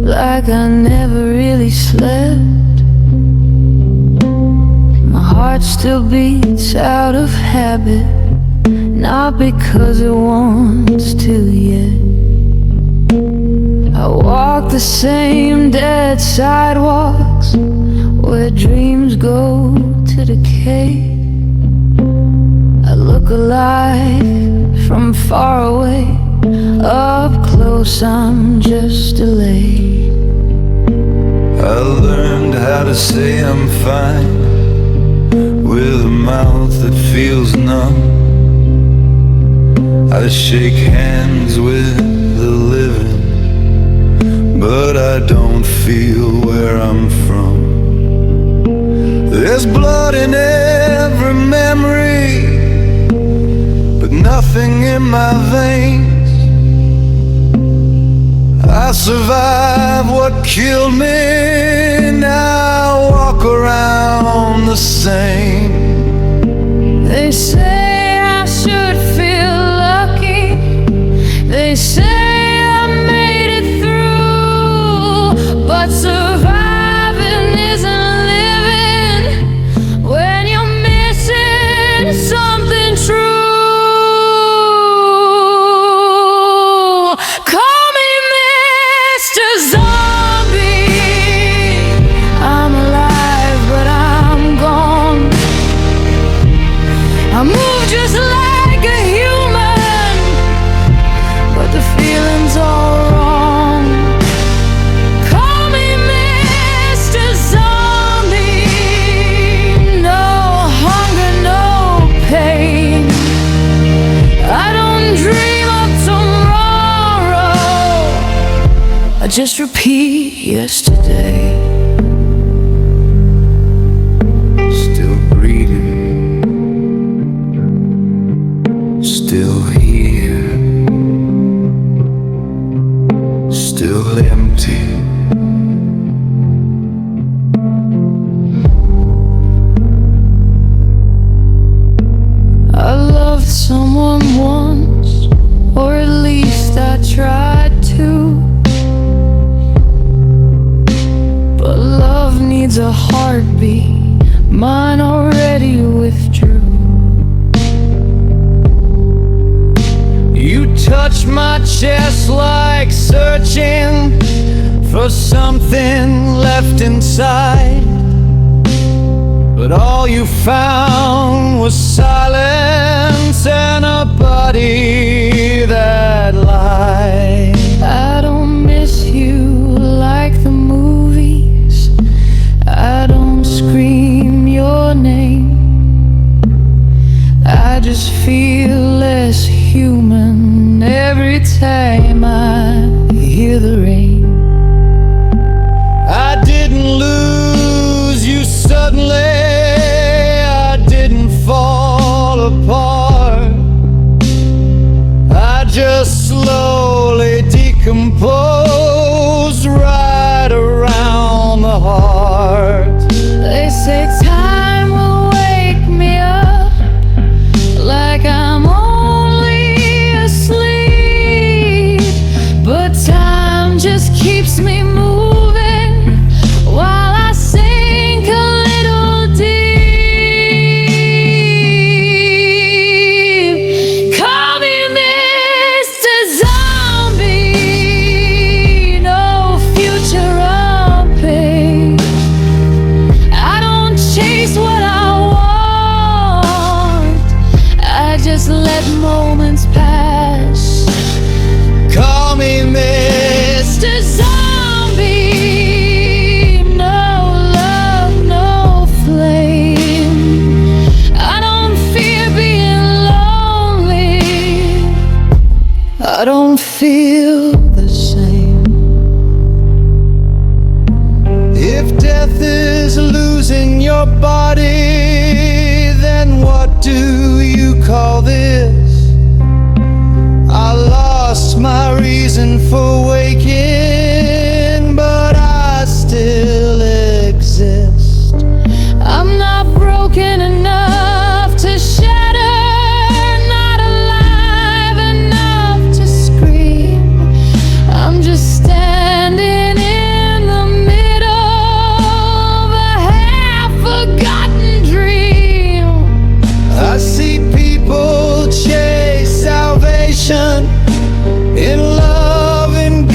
Like I never really slept. My heart still beats out of habit, not because it wants to yet. I walk the same dead sidewalks where dreams go to decay. I look alive from far away, up close I'm just delayed. I learned how to say I'm fine with a mouth that feels numb. I shake hands with the living, but I don't feel where I'm from. There's blood in every memory, but nothing in my veins. I survived what killed me, now I walk around the same. They say I should feel lucky. They say I made it through, but surviving isn't living when you're missing something true. Call me Mr. Zombie. I'm alive, but I'm gone. I move just like a human, but the feeling's all wrong. Call me Mr. Zombie. No hunger, no pain. I don't dream of tomorrow. I just repeat yesterday. Still breathing, still here, still empty. I loved someone once, or at least I tried to. But love needs a heartbeat. Mine already withdrew. You touch my chest like searching for something left inside, but all you found was silence and a body that lied. I don't miss you like the movies. I don't scream your name. I just feel less human every time I hear the rain. I didn't lose you suddenly, I didn't fall apart. I just slowly decomposed right around the heart. They say time will wake me up like I'm only asleep, but time just keeps me moving while I sink a little deep. Call me Mr. Zombie. No future unpaid. I don't chase what I want. I just let moments pass. Call me Mr. Zombie. No love, no flame. I don't fear being lonely. I don't feel the same. If death is losing your body, then what do you call this? I lost my reason for waking, but I still exist. I'm not broken enough to shatter, not alive enough to scream. I'm just standing in the middle of a half-forgotten dream. I see people chase salvation in love and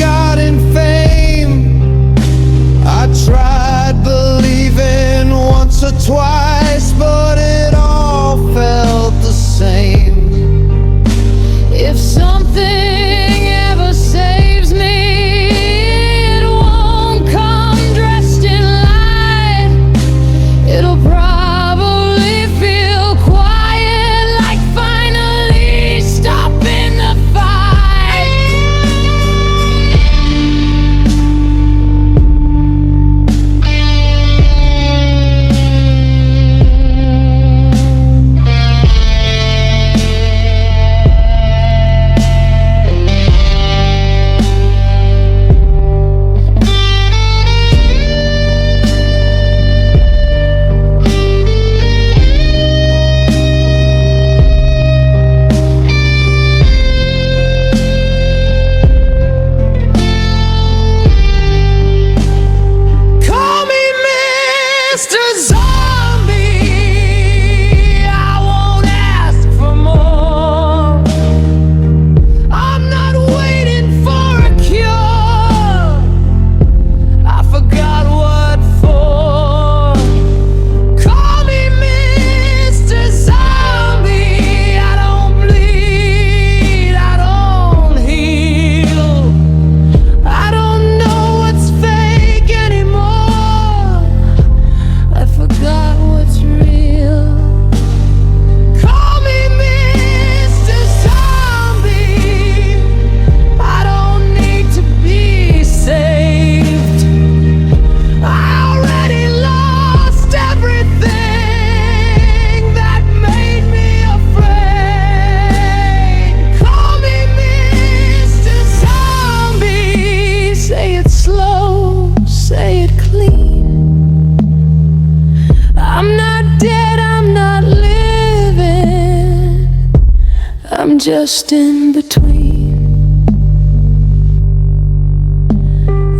just in between.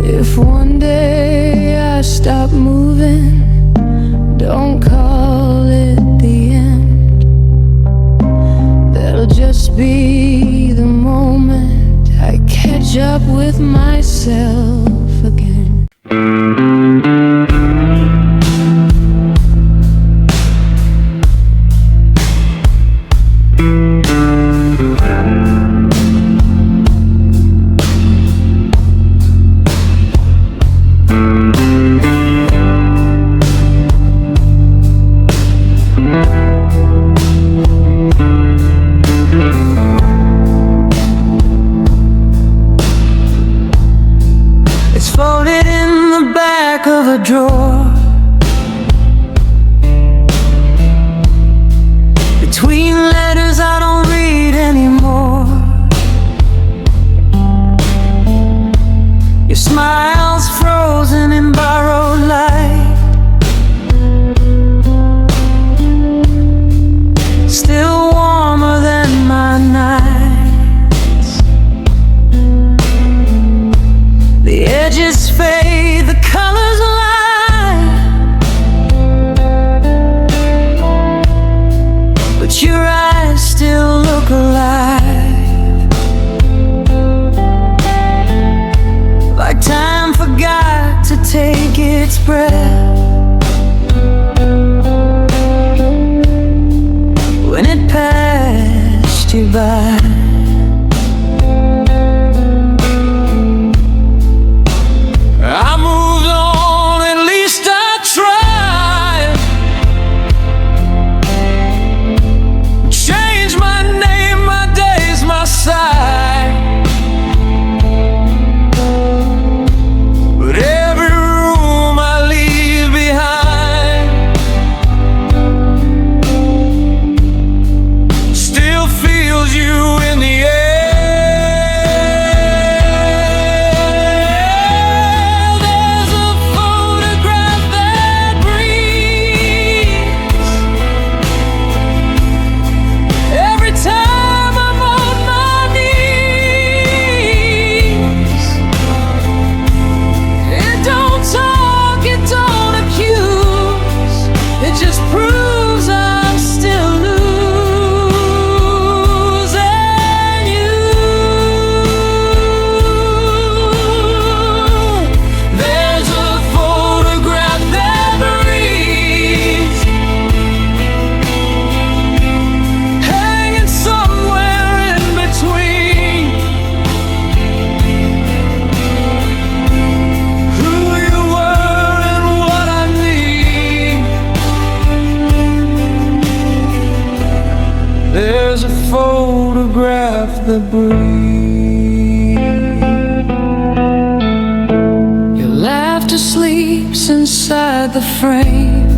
If one day I stop moving, don't call it the end. That'll just be the moment I catch up with myself again. It's folded in the back of a drawer, between letters I don't read anymore. Your smile's frozen in borrowed light, still warmer than my nights. The edges fade, the colors lie, but your eyes still look alive, like time forgot to take its breath when it passed you by. I moved on, at least I tried. Changed my name, my days, my side. But every room I leave behind still feels you in the air. There's a photograph that breathes every time I'm on my knees. It don't talk, it don't accuse, it just proves I'm still losing you. There's a photograph that breathes, hanging somewhere in between who you were and what I need. There's a photograph that breathes. Your laughter sleeps inside the frame,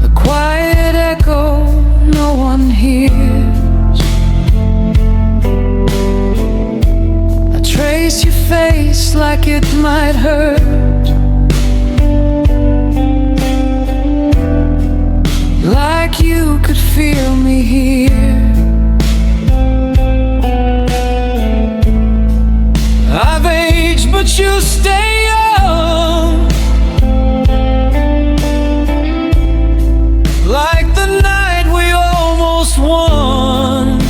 a quiet echo no one hears. I trace your face like it might hurt, like you could feel me here. I've aged, but you stay young, like the night we almost won.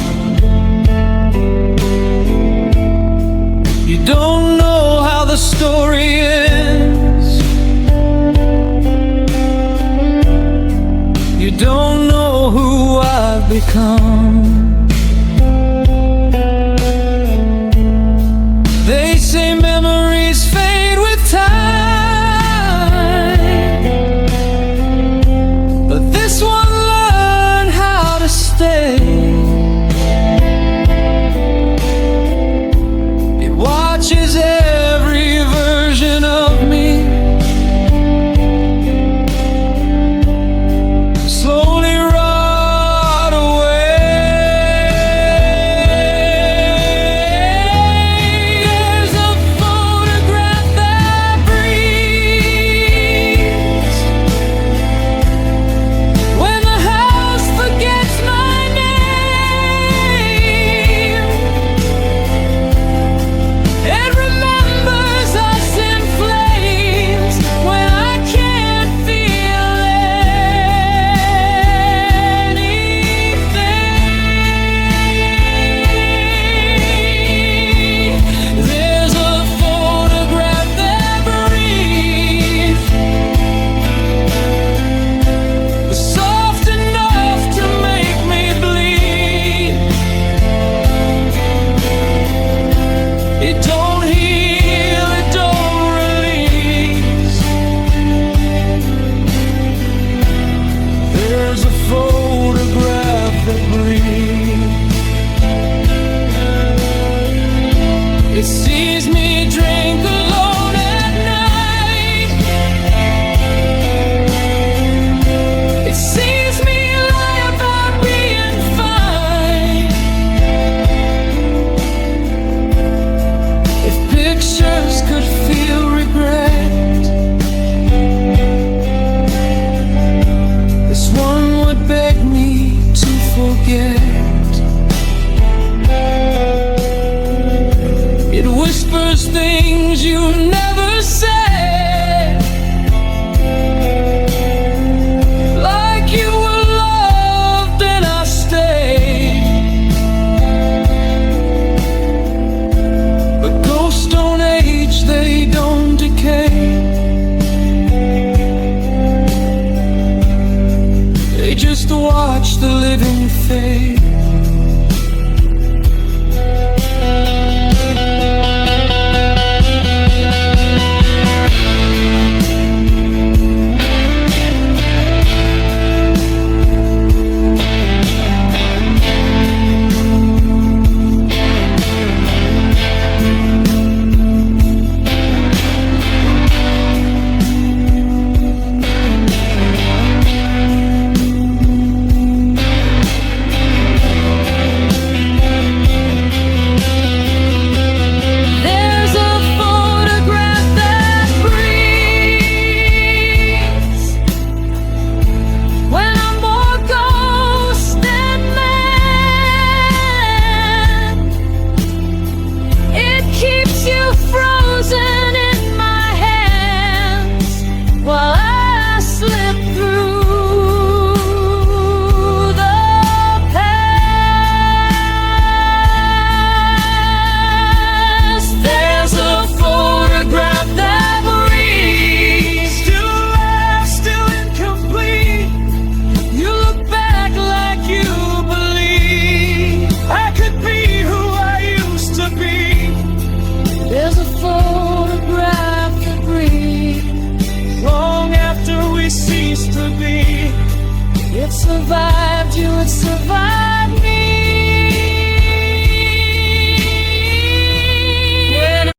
You don't know how the story ends, you don't know who I've become. They say memories fade with time, but this one learned how to stay. It watches every version of me slowly rot away. those things you never said, like you were loved and I stayed. But ghosts don't age, they don't decay. They just watch the living fade. There's a photograph that breathes when I'm more ghost than man. It keeps you frozen in my hands while I slip through the past. There's a photograph that breathes, still alive, still incomplete. You look back like you believe I could be who I used to be. There's a photograph that breathes long after we cease to be. It survived you, it survived